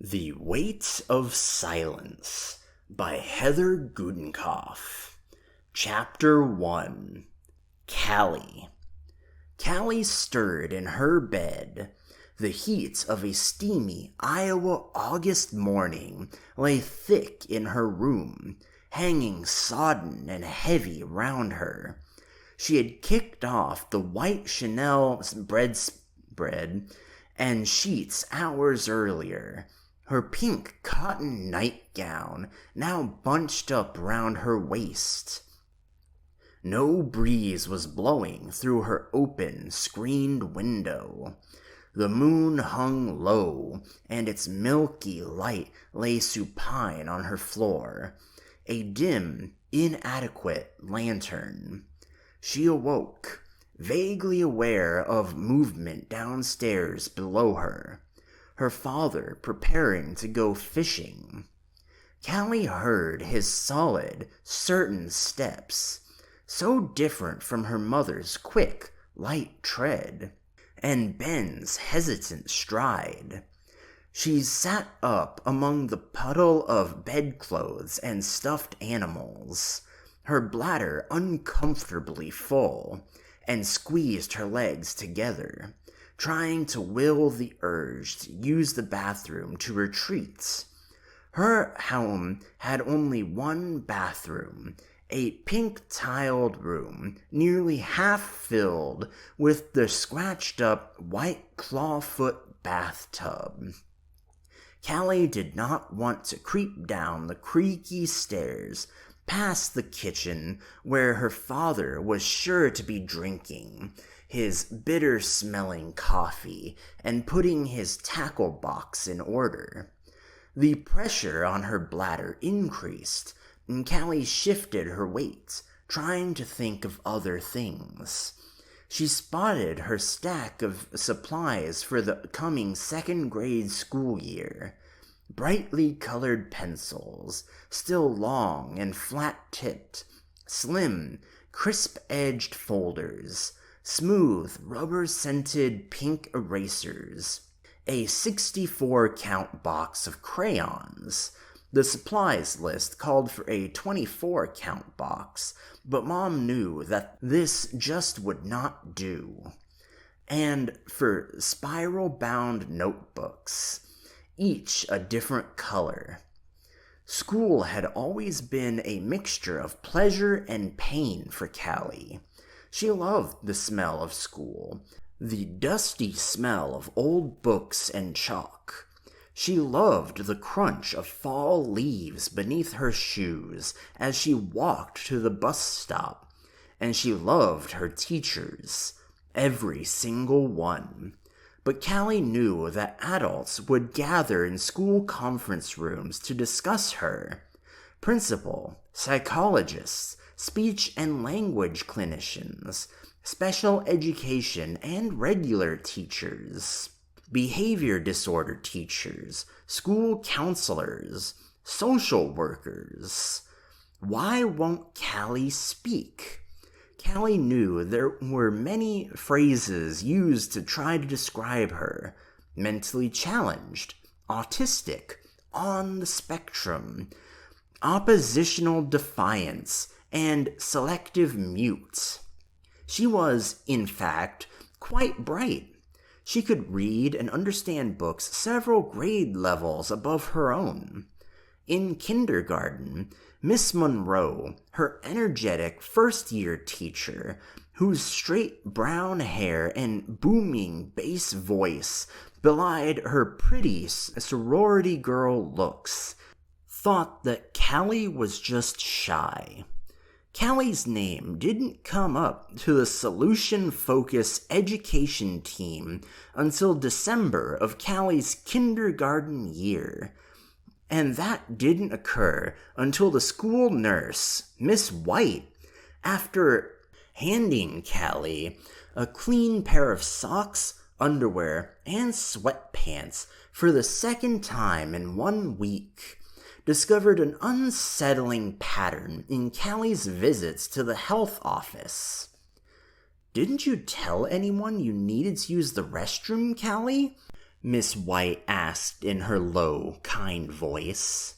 The Weight of Silence by Heather Gudenkauf. Chapter 1. Calli. Calli stirred in her bed. The heat of a steamy Iowa August morning lay thick in her room, hanging sodden and heavy round her. She had kicked off the white Chanel bedspread and sheets hours earlier. Her pink cotton nightgown now bunched up round her waist. No breeze was blowing through her open, screened window. The moon hung low, and its milky light lay supine on her floor, a dim, inadequate lantern. She awoke, vaguely aware of movement downstairs below her. Her father preparing to go fishing. Calli heard his solid, certain steps, so different from her mother's quick, light tread, and Ben's hesitant stride. She sat up among the puddle of bedclothes and stuffed animals, her bladder uncomfortably full, and squeezed her legs together, trying to will the urge to use the bathroom to retreat. Her home had only one bathroom, a pink-tiled room nearly half filled with the scratched-up white clawfoot bathtub. Calli did not want to creep down the creaky stairs past the kitchen where her father was sure to be drinking his bitter-smelling coffee and putting his tackle box in order. The pressure on her bladder increased, and Calli shifted her weight, trying to think of other things. She spotted her stack of supplies for the coming second-grade school year. Brightly colored pencils, still long and flat-tipped, slim, crisp-edged folders, smooth, rubber-scented pink erasers, a 64-count box of crayons. The supplies list called for a 24-count box, but Mom knew that this just would not do. And for spiral-bound notebooks, each a different color. School had always been a mixture of pleasure and pain for Calli. She loved the smell of school, the dusty smell of old books and chalk. She loved the crunch of fall leaves beneath her shoes as she walked to the bus stop, and she loved her teachers, every single one. But Calli knew that adults would gather in school conference rooms to discuss her. Principal, psychologists, speech and language clinicians, special education and regular teachers, behavior disorder teachers, school counselors, social workers. Why won't Calli speak? Calli knew there were many phrases used to try to describe her: mentally challenged, autistic, on the spectrum, oppositional defiance, and selective mute. She was, in fact, quite bright. She could read and understand books several grade levels above her own. In kindergarten, Miss Monroe, her energetic first-year teacher, whose straight brown hair and booming bass voice belied her pretty sorority girl looks, thought that Calli was just shy. Calli's name didn't come up to the solution-focused education team until December of Calli's kindergarten year, and that didn't occur until the school nurse, Miss White, after handing Calli a clean pair of socks, underwear, and sweatpants for the second time in 1 week, discovered an unsettling pattern in Calli's visits to the health office. "Didn't you tell anyone you needed to use the restroom, Calli?" Miss White asked in her low, kind voice.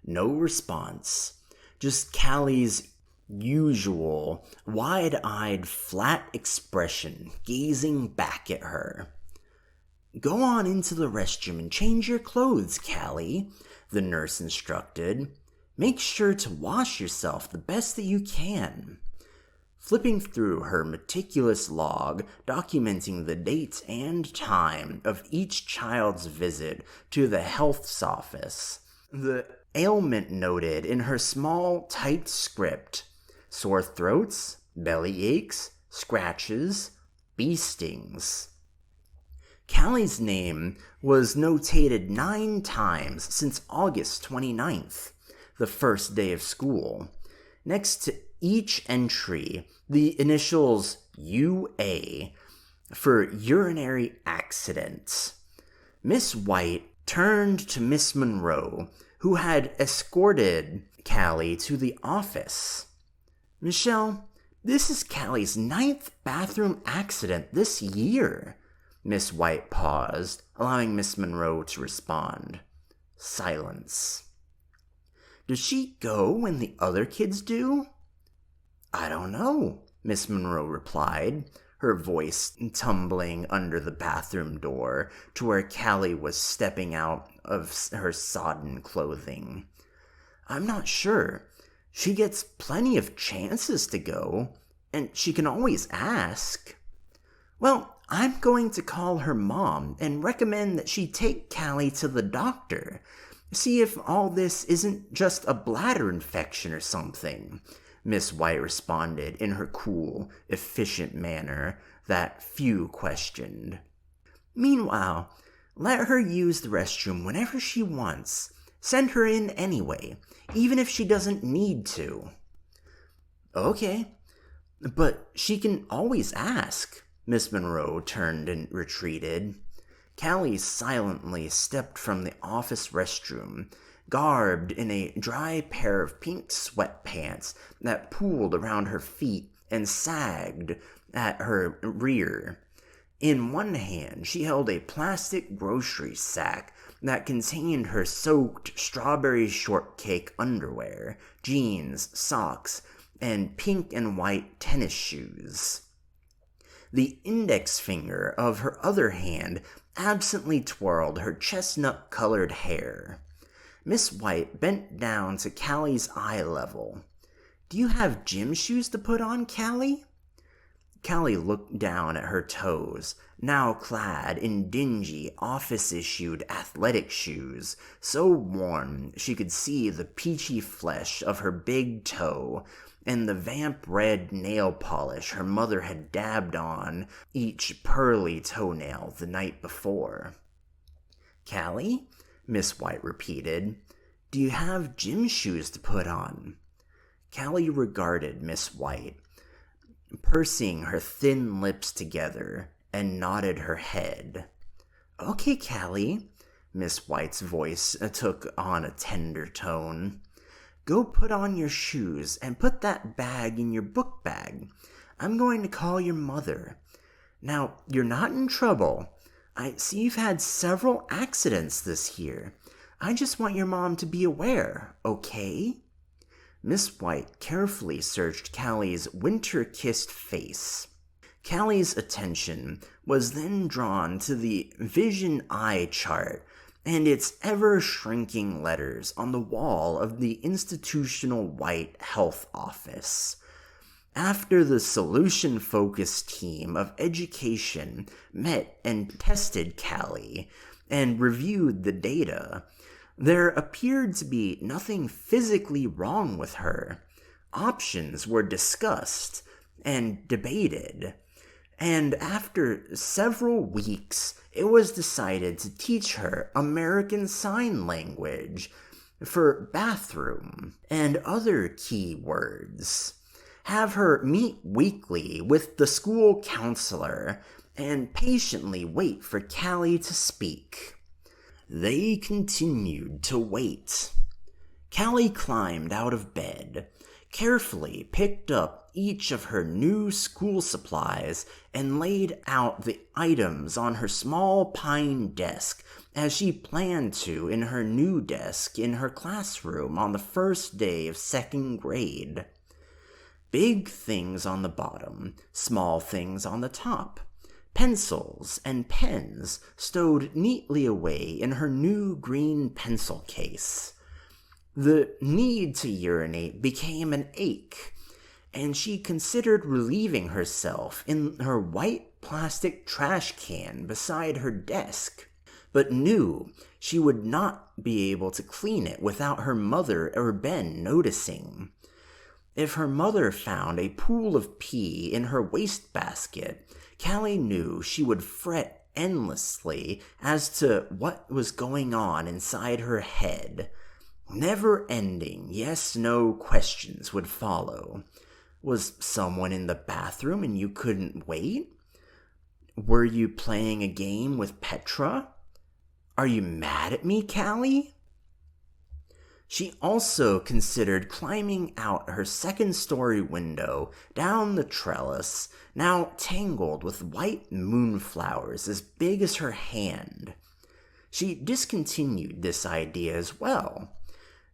No response, just Calli's usual wide-eyed, flat expression gazing back at her. Go on into the restroom and change your clothes, Calli, the nurse instructed. Make sure to wash yourself the best that you can. Flipping through her meticulous log documenting the date and time of each child's visit to the health's office, the ailment noted in her small, typed script: sore throats, belly aches, scratches, bee stings. Calli's name was notated 9 times since August 29th, the first day of school. Next to each entry, the initials UA for urinary accident. Miss White turned to Miss Monroe, who had escorted Calli to the office. Michelle, this is Calli's 9th bathroom accident this year. Miss White paused, allowing Miss Monroe to respond. Silence. Does she go when the other kids do? I don't know, Miss Monroe replied, her voice tumbling under the bathroom door to where Calli was stepping out of her sodden clothing. I'm not sure. She gets plenty of chances to go, and she can always ask. Well, I'm going to call her mom and recommend that she take Calli to the doctor. See if all this isn't just a bladder infection or something, Miss White responded in her cool, efficient manner that few questioned. Meanwhile, let her use the restroom whenever she wants. Send her in anyway, even if she doesn't need to. Okay, but she can always ask. Miss Monroe turned and retreated. Calli silently stepped from the office restroom, garbed in a dry pair of pink sweatpants that pooled around her feet and sagged at her rear. In one hand, she held a plastic grocery sack that contained her soaked strawberry shortcake underwear, jeans, socks, and pink and white tennis shoes. The index finger of her other hand absently twirled her chestnut-colored hair. Miss White bent down to Calli's eye level. Do you have gym shoes to put on, Calli? Calli looked down at her toes, now clad in dingy, office-issued athletic shoes, so worn she could see the peachy flesh of her big toe and the vamp red nail polish her mother had dabbed on each pearly toenail the night before. Calli? Miss White repeated. Do you have gym shoes to put on? Calli regarded Miss White, pursing her thin lips together, and nodded her head. Okay, Calli, Miss White's voice took on a tender tone. Go put on your shoes and put that bag in your book bag. I'm going to call your mother. Now, you're not in trouble. I see you've had several accidents this year. I just want your mom to be aware, okay? Miss White carefully searched Calli's winter-kissed face. Calli's attention was then drawn to the vision eye chart and its ever-shrinking letters on the wall of the institutional white health office. After the solution-focused team of education met and tested Calli and reviewed the data, there appeared to be nothing physically wrong with her. Options were discussed and debated, and after several weeks, it was decided to teach her American Sign Language for bathroom and other key words. Have her meet weekly with the school counselor and patiently wait for Calli to speak. They continued to wait. Calli climbed out of bed, carefully picked up each of her new school supplies and laid out the items on her small pine desk as she planned to in her new desk in her classroom on the first day of second grade. Big things on the bottom, small things on the top. Pencils and pens stowed neatly away in her new green pencil case. The need to urinate became an ache, and she considered relieving herself in her white plastic trash can beside her desk, but knew she would not be able to clean it without her mother or Ben noticing. If her mother found a pool of pee in her wastebasket, Calli knew she would fret endlessly as to what was going on inside her head. Never-ending yes-no questions would follow. Was someone in the bathroom and you couldn't wait? Were you playing a game with Petra? Are you mad at me, Calli? She also considered climbing out her second-story window down the trellis, now tangled with white moonflowers as big as her hand. She discontinued this idea as well.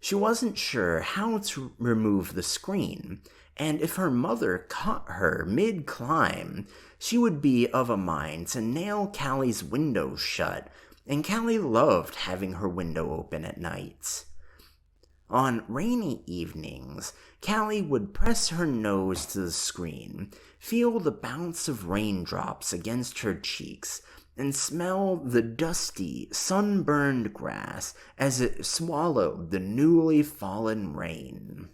She wasn't sure how to remove the screen, and if her mother caught her mid-climb, she would be of a mind to nail Calli's window shut, and Calli loved having her window open at night. On rainy evenings, Calli would press her nose to the screen, feel the bounce of raindrops against her cheeks, and smell the dusty, sunburned grass as it swallowed the newly fallen rain.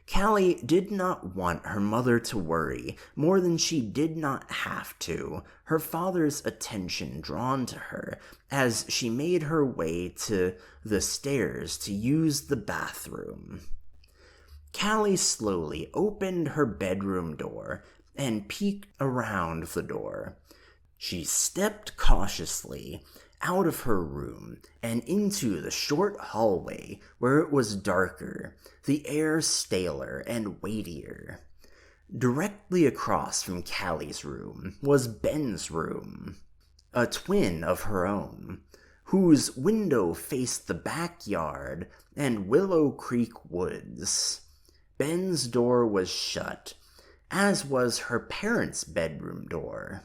Calli did not want her mother to worry more than she did not have to, her father's attention drawn to her as she made her way to the stairs to use the bathroom. Calli slowly opened her bedroom door and peeked around the door. She stepped cautiously out of her room and into the short hallway where it was darker, the air staler and weightier. Directly across from Calli's room was Ben's room, a twin of her own, whose window faced the backyard and Willow Creek woods. Ben's door was shut, as was her parents' bedroom door.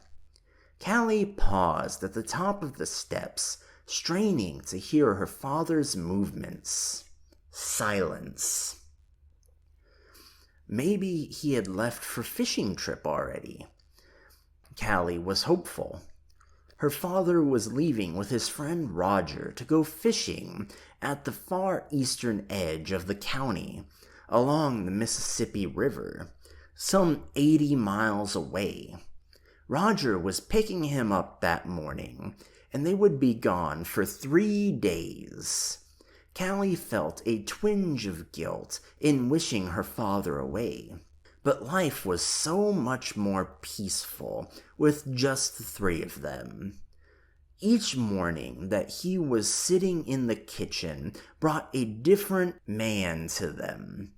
Calli paused at the top of the steps, straining to hear her father's movements. Silence. Maybe he had left for fishing trip already. Calli was hopeful. Her father was leaving with his friend Roger to go fishing at the far eastern edge of the county, along the Mississippi River, some 80 miles away. Roger was picking him up that morning, and they would be gone for 3 days. Calli felt a twinge of guilt in wishing her father away, but life was so much more peaceful with just the 3 of them. Each morning that he was sitting in the kitchen brought a different man to them.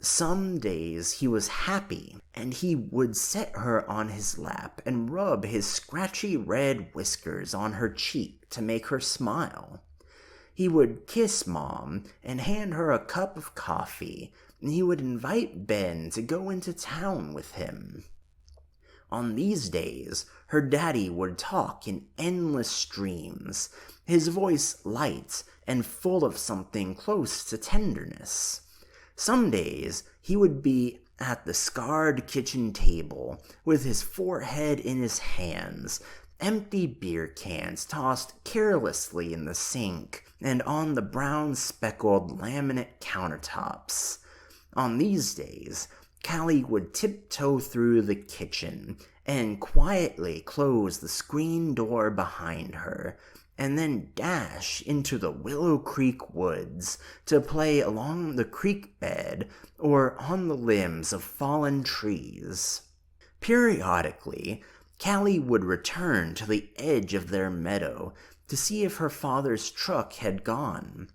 Some days he was happy, and he would set her on his lap and rub his scratchy red whiskers on her cheek to make her smile. He would kiss Mom and hand her a cup of coffee, and he would invite Ben to go into town with him. On these days, her daddy would talk in endless streams, his voice light and full of something close to tenderness. Some days, he would be at the scarred kitchen table, with his forehead in his hands, empty beer cans tossed carelessly in the sink and on the brown-speckled laminate countertops. On these days, Calli would tiptoe through the kitchen and quietly close the screen door behind her, and then dash into the Willow Creek woods to play along the creek bed or on the limbs of fallen trees. Periodically, Calli would return to the edge of their meadow to see if her father's truck had gone.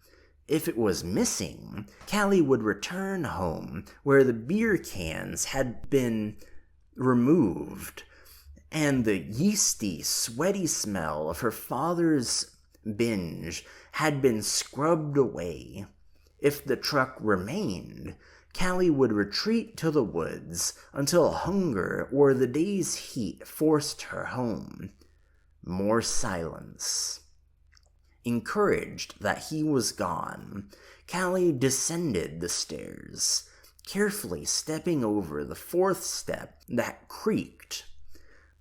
If it was missing, Calli would return home where the beer cans had been removed, and the yeasty, sweaty smell of her father's binge had been scrubbed away. If the truck remained, Calli would retreat to the woods until hunger or the day's heat forced her home. More silence. Encouraged that he was gone, Calli descended the stairs, carefully stepping over the fourth step that creaked.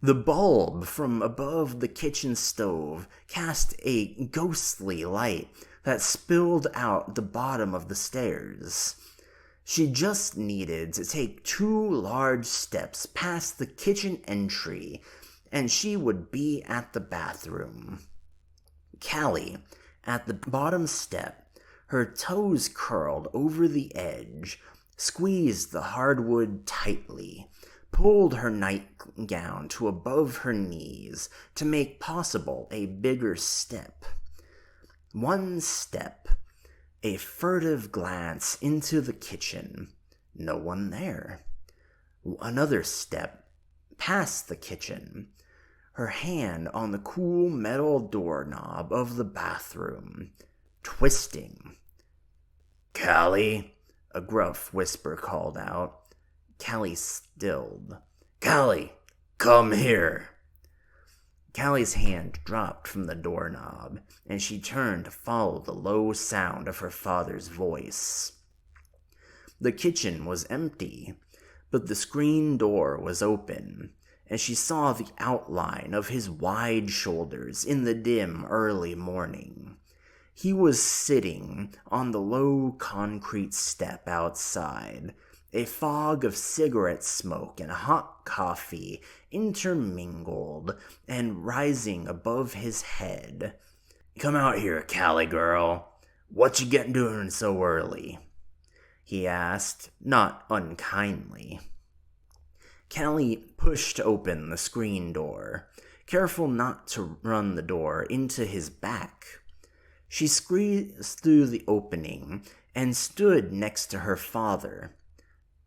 The bulb from above the kitchen stove cast a ghostly light that spilled out the bottom of the stairs. She just needed to take 2 large steps past the kitchen entry, and she would be at the bathroom. Calli, at the bottom step, her toes curled over the edge, squeezed the hardwood tightly, pulled her nightgown to above her knees to make possible a bigger step. 1 step, a furtive glance into the kitchen. No one there. Another step, past the kitchen, her hand on the cool metal doorknob of the bathroom, twisting. "Calli," a gruff whisper called out. Calli stilled. "Calli, come here." Calli's hand dropped from the doorknob, and she turned to follow the low sound of her father's voice. The kitchen was empty, but the screen door was open, and she saw the outline of his wide shoulders in the dim early morning. He was sitting on the low concrete step outside, a fog of cigarette smoke and hot coffee intermingled and rising above his head. "Come out here, Calli girl. What you doing so early?" he asked, not unkindly. Calli pushed open the screen door, careful not to run the door into his back. She squeezed through the opening and stood next to her father.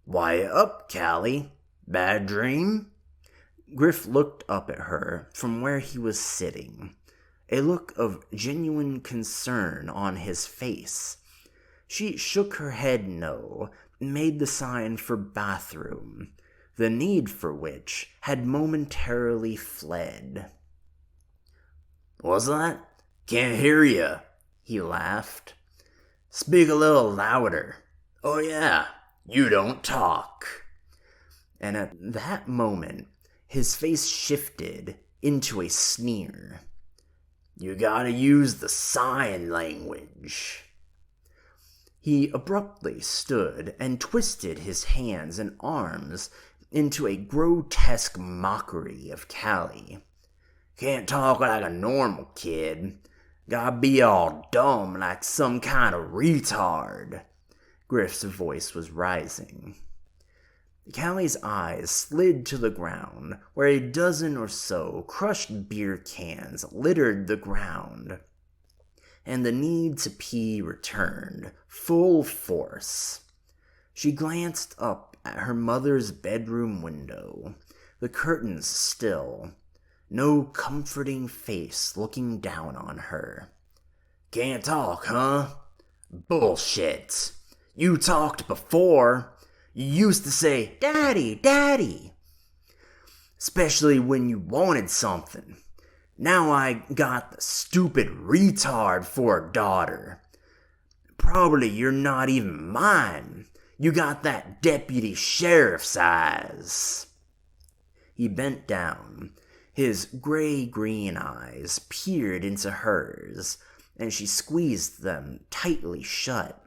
"Why up, Calli? Bad dream?" Griff looked up at her from where he was sitting, a look of genuine concern on his face. She shook her head no, and made the sign for bathroom, the need for which had momentarily fled. "What's that? Can't hear you," he laughed. "Speak a little louder. Oh yeah, you don't talk." And at that moment, his face shifted into a sneer. "You gotta use the sign language." He abruptly stood and twisted his hands and arms into a grotesque mockery of Calli. "Can't talk like a normal kid. Gotta be all dumb like some kind of retard." Griff's voice was rising. Calli's eyes slid to the ground, where a dozen or so crushed beer cans littered the ground, and the need to pee returned, full force. She glanced up at her mother's bedroom window, the curtains still, no comforting face looking down on her. "Can't talk, huh? Bullshit. You talked before. You used to say, 'Daddy, Daddy,' especially when you wanted something. Now I got the stupid retard for a daughter. Probably you're not even mine. You got that deputy sheriff's eyes." He bent down. His gray-green eyes peered into hers, and she squeezed them tightly shut.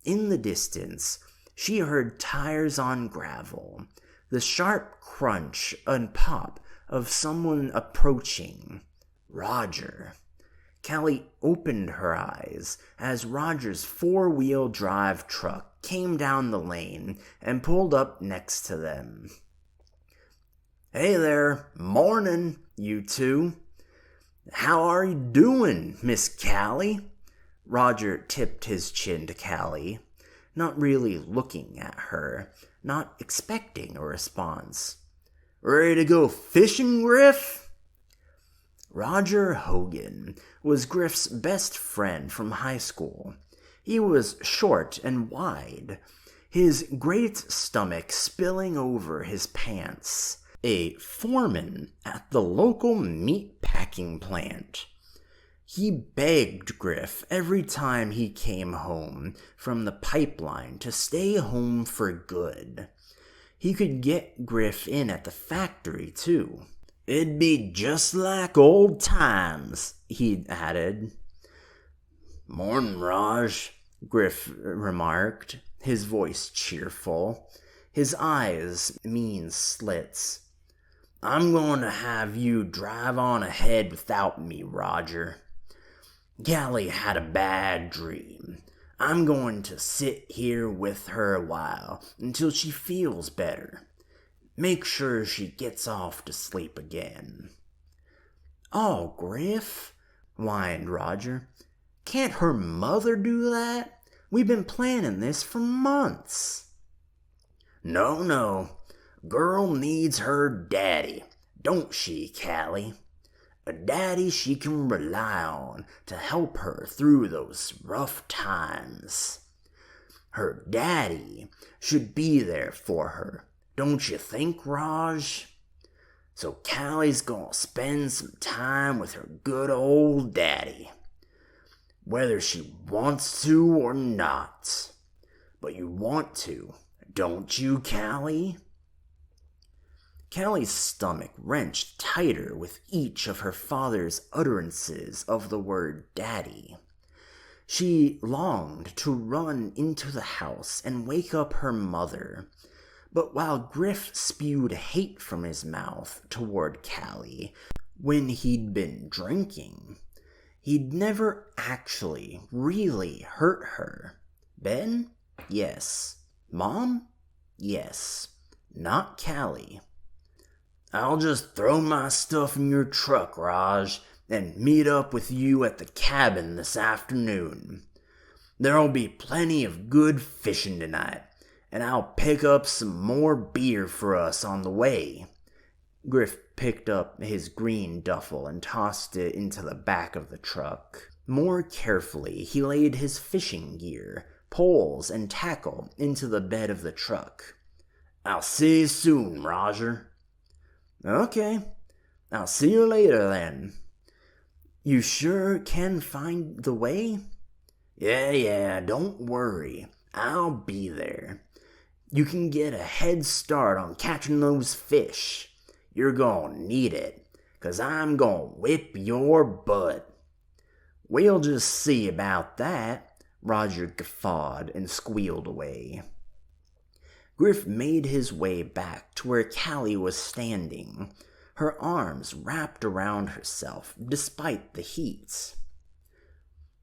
In the distance, she heard tires on gravel, the sharp crunch and pop of someone approaching. Roger. Calli opened her eyes as Roger's 4-wheel drive truck came down the lane and pulled up next to them. "Hey there, morning, you two. How are you doing, Miss Calli?" Roger tipped his chin to Calli, not really looking at her, not expecting a response. "Ready to go fishing, Griff?" Roger Hogan was Griff's best friend from high school. He was short and wide, his great stomach spilling over his pants, a foreman at the local meat packing plant. He begged Griff every time he came home from the pipeline to stay home for good. He could get Griff in at the factory, too. "It'd be just like old times," he added. "Morning, Raj," Griff remarked, his voice cheerful, his eyes mean slits. "I'm going to have you drive on ahead without me, Roger. Calli had a bad dream. I'm going to sit here with her a while until she feels better. Make sure she gets off to sleep again." "Oh, Griff," whined Roger. "Can't her mother do that? We've been planning this for months." No. Girl needs her daddy, don't she, Calli? A daddy she can rely on to help her through those rough times. Her daddy should be there for her, don't you think, Raj? So Calli's gonna spend some time with her good old daddy, whether she wants to or not. But you want to, don't you, Calli? Calli's stomach wrenched tighter with each of her father's utterances of the word daddy. She longed to run into the house and wake up her mother. But while Griff spewed hate from his mouth toward Calli when he'd been drinking, he'd never actually really hurt her. Ben? Yes. Mom? Yes. Not Calli. "I'll just throw my stuff in your truck, Raj, and meet up with you at the cabin this afternoon. There'll be plenty of good fishing tonight, and I'll pick up some more beer for us on the way." Griff picked up his green duffel and tossed it into the back of the truck. More carefully, he laid his fishing gear, poles, and tackle into the bed of the truck. "I'll see you soon, Roger." "Okay, I'll see you later then." "You sure can find the way?" Yeah, don't worry. I'll be there. You can get a head start on catching those fish. You're gonna need it, 'cause I'm gonna whip your butt." "We'll just see about that," Roger guffawed and squealed away. Griff made his way back to where Calli was standing, her arms wrapped around herself despite the heat.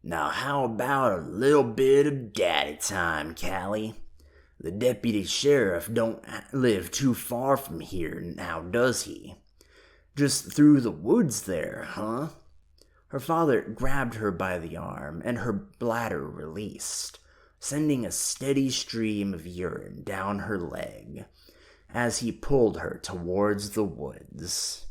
"Now how about a little bit of daddy time, Calli? The deputy sheriff don't live too far from here now, does he? Just through the woods there, huh?" Her father grabbed her by the arm, and her bladder released, sending a steady stream of urine down her leg as he pulled her towards the woods.